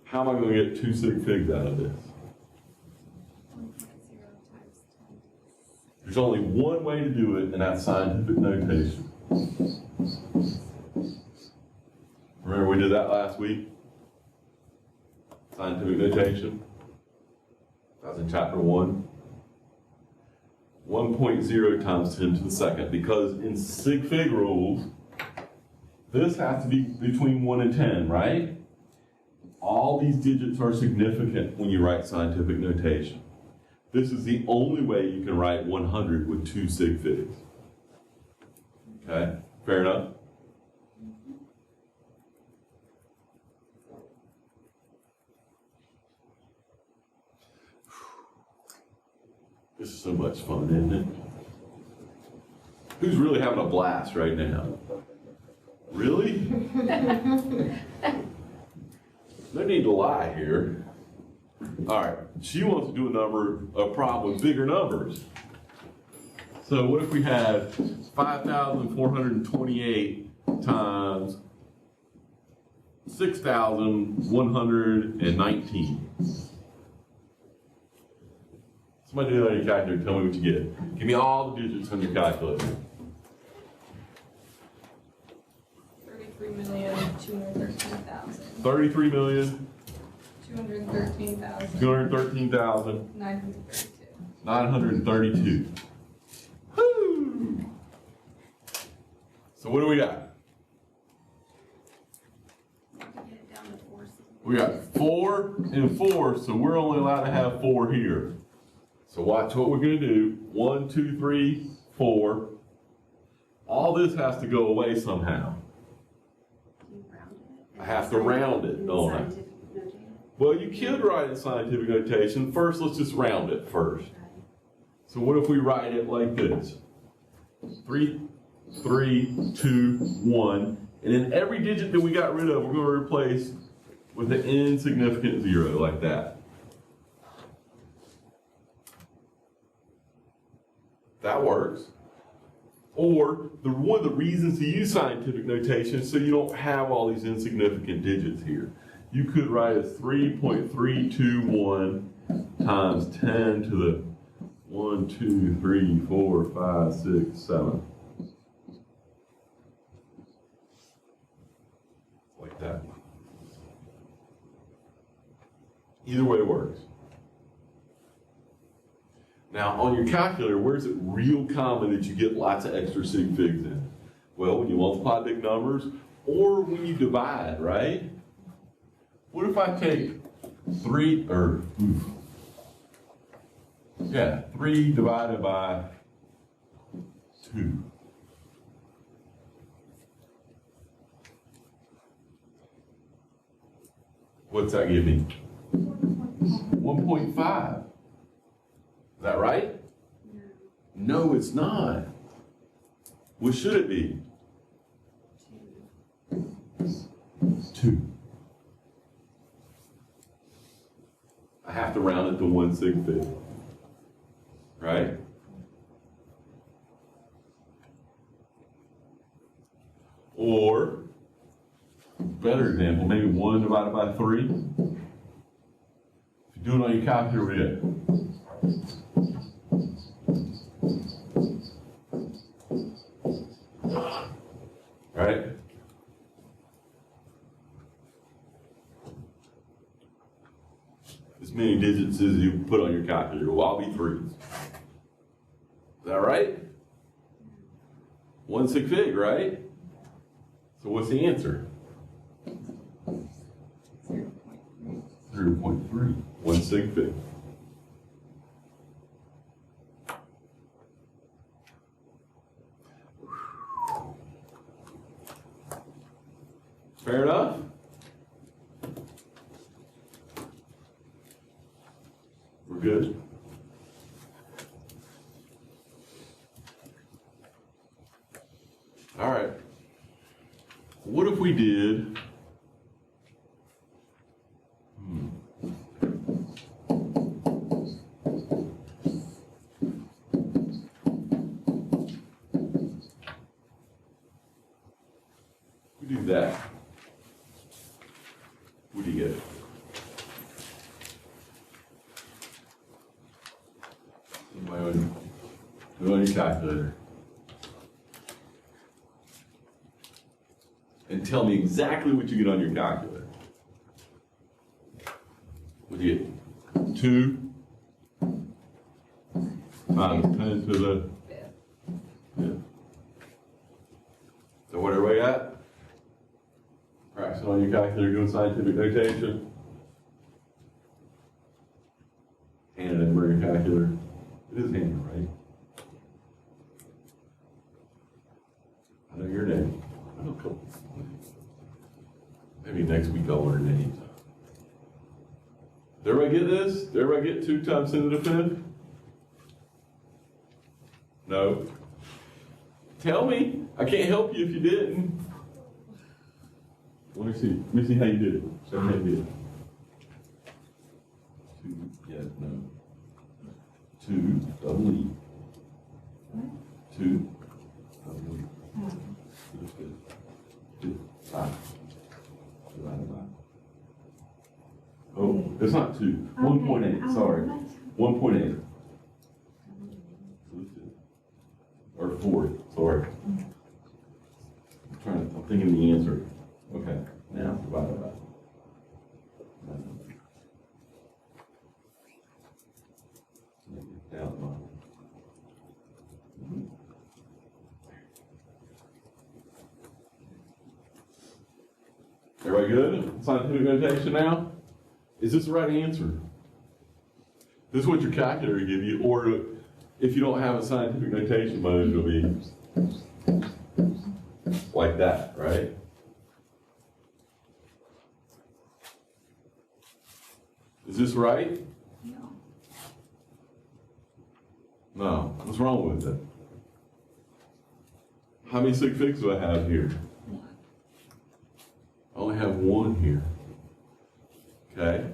How am I going to get 2 sig figs out of this? 1.0 times 10. There's only one way to do it, and that's scientific notation. Remember we did that last week? Scientific notation. That was in chapter 1. 1.0 times 10 to the second, because in sig fig rules, this has to be between 1 and 10, right? All these digits are significant when you write scientific notation. This is the only way you can write 100 with 2 sig figs. Okay, fair enough? This is so much fun, isn't it? Who's really having a blast right now? Really? No need to lie here. All right, she wants to do a problem with bigger numbers. So what if we had 5,428 times 6,119? Somebody do that on your calculator, tell me what you get. Give me all the digits on your calculator. 33,213,000. 33,213,932. 932. Woo! So what do we got? Get it down to 4. We got 4 and 4, so we're only allowed to have 4 here. So watch what we're going to do. 1, 2, 3, 4. All this has to go away somehow. You round it. I have to round it, don't I? Scientific notation. Well, you could write it in scientific notation. First, let's just round it first. So what if we write it like this? 3, 3, 2, 1. And then every digit that we got rid of, we're going to replace with an insignificant 0 like that. That works. Or one of the reasons to use scientific notation is so you don't have all these insignificant digits here. You could write as 3.321 times 10 to the 1, 2, 3, 4, 5, 6, 7. Like that. Either way works. Now, on your calculator, where is it real common that you get lots of extra sig figs in? Well, when you multiply big numbers, or when you divide, right? What if I take 3 divided by 2? What's that give me? 1.5. Is that right? No, it's not. What should it be? 2. I have to round it to 1 sig fig. Right? Or, better example, maybe 1 divided by 3. If you do it on your calculator, what do you get? Right? As many digits as you put on your calculator will all be 3s. Is that right? 1 sig fig, right? So what's the answer? 0.3. 1 sig fig. Fair enough? We're good? All right. What if we did we do that? What do you get? Do it on your calculator. And tell me exactly what you get on your calculator. What do you get? 2 times 10 to the fifth. So what everybody got? Practicing on your calculator, doing scientific notation. Hand it in for your calculator. It is handy, right? I know your name. I know a couple. Maybe next week I'll learn names. Did everybody get this? Did everybody get 2 times 10 to the 5th? No. Tell me. I can't help you if you didn't. Let me see. Let me see how you did it. Show me how you did it. 2, yeah, no. 2, double E. 2, double E. To the 5th. 5. Divided by. Oh, it's not 2. 1.8, sorry. 1.8. Or 4, sorry. I'm thinking the answer. Okay, now divided by. Down. Everybody good? Scientific notation now? Is this the right answer? This is what your calculator will give you, or if you don't have a scientific notation mode, it'll be like that, right? Is this right? No. No. What's wrong with it? How many sig figs do I have here? I only have 1 here. Okay?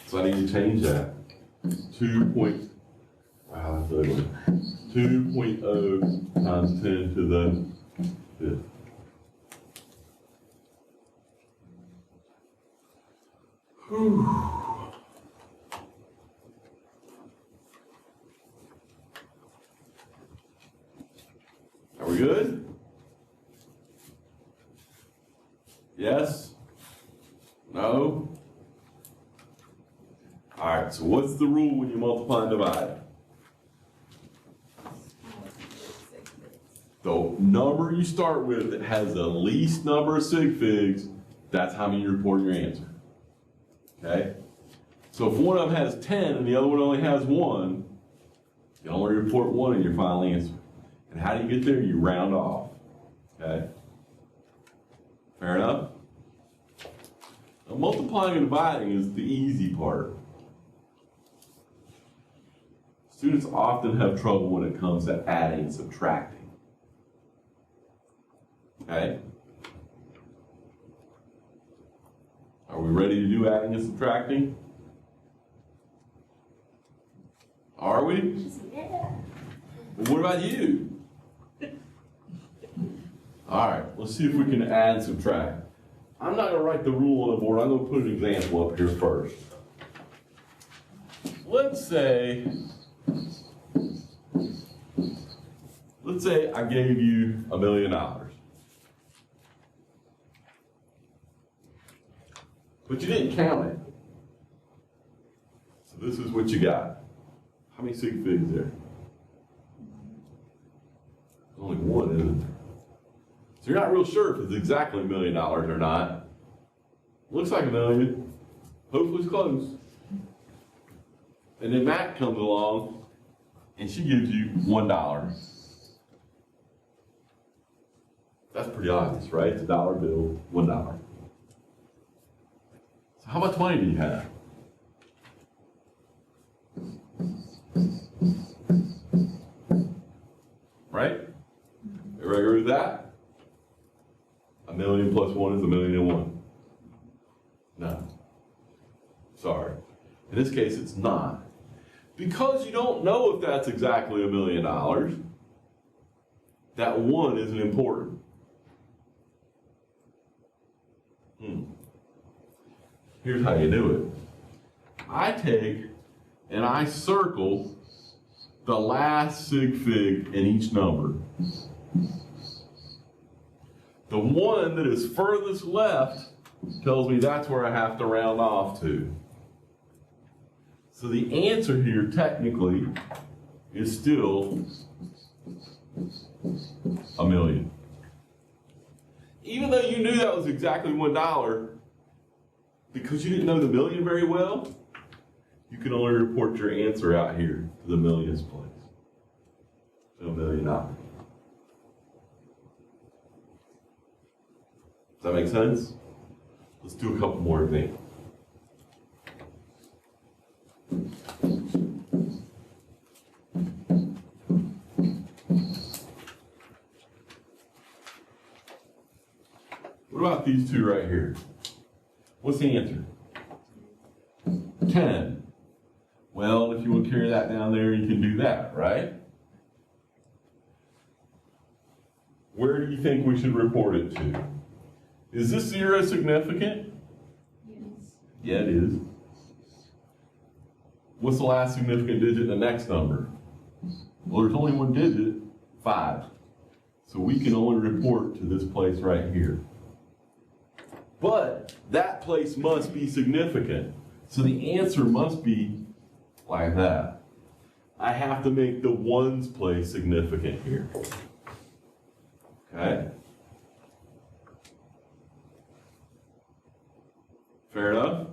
So I need to change that. 2.0 times 10 to the 5th. Whew. Are we good? Yes? No? All right, so what's the rule when you multiply and divide? The number you start with that has the least number of sig figs, that's how many you report your answer. Okay? So if one of them has 10 and the other one only has 1, you only report 1 in your final answer. And how do you get there? You round off. Okay? Fair enough? Now, multiplying and dividing is the easy part. Students often have trouble when it comes to adding and subtracting. Okay? Are we ready to do adding and subtracting? Are we? Yeah. Well, what about you? All right, let's see if we can add and subtract. I'm not going to write the rule on the board. I'm going to put an example up here first. Let's say I gave you $1 million. But you didn't count it. So this is what you got. How many sig figs there? Only 1, isn't there? So you're not real sure if it's exactly $1 million or not. Looks like $1 million. Hopefully it's close. And then Matt comes along and she gives you $1. That's pretty obvious, right? It's a dollar bill, $1. So how much money do you have? Right? Everybody agree with that? $1 million plus 1 is $1,000,001. No. Sorry. In this case, it's not. Because you don't know if that's exactly $1 million, that 1 isn't important. Here's how you do it. I take and I circle the last sig fig in each number. The one that is furthest left tells me that's where I have to round off to. So the answer here technically is still $1 million. Even though you knew that was exactly $1, because you didn't know the million very well, you can only report your answer out here to the millions place. So $1 million. Does that make sense? Let's do a couple more examples. What about these two right here? What's the answer? 10. Well, if you want to carry that down there, you can do that, right? Where do you think we should report it to? Is this 0 significant? Yes. Yeah, it is. What's the last significant digit in the next number? Well, there's only one digit, 5. So we can only report to this place right here. But that place must be significant. So the answer must be like that. I have to make the ones place significant here. Okay? Fair enough?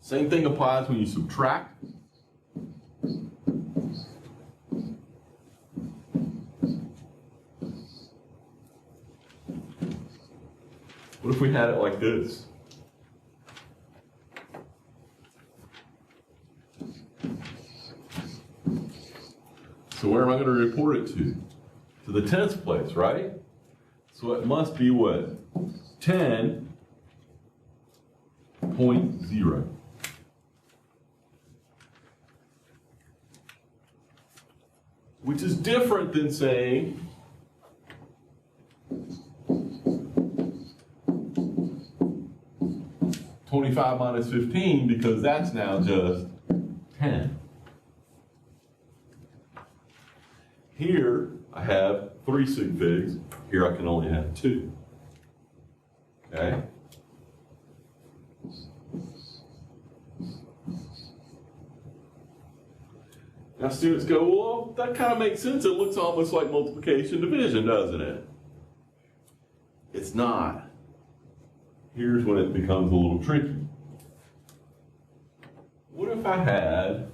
Same thing applies when you subtract. What if we had it like this? So where am I going to report it to? To the tens place, right? So it must be what? 10.0. Which is different than saying 25 minus 15, because that's now just 10. Here I have 3 sig figs. Here I can only have 2. Okay? Now students go, well, that kind of makes sense. It looks almost like multiplication division, doesn't it? It's not. Here's when it becomes a little tricky. What if I had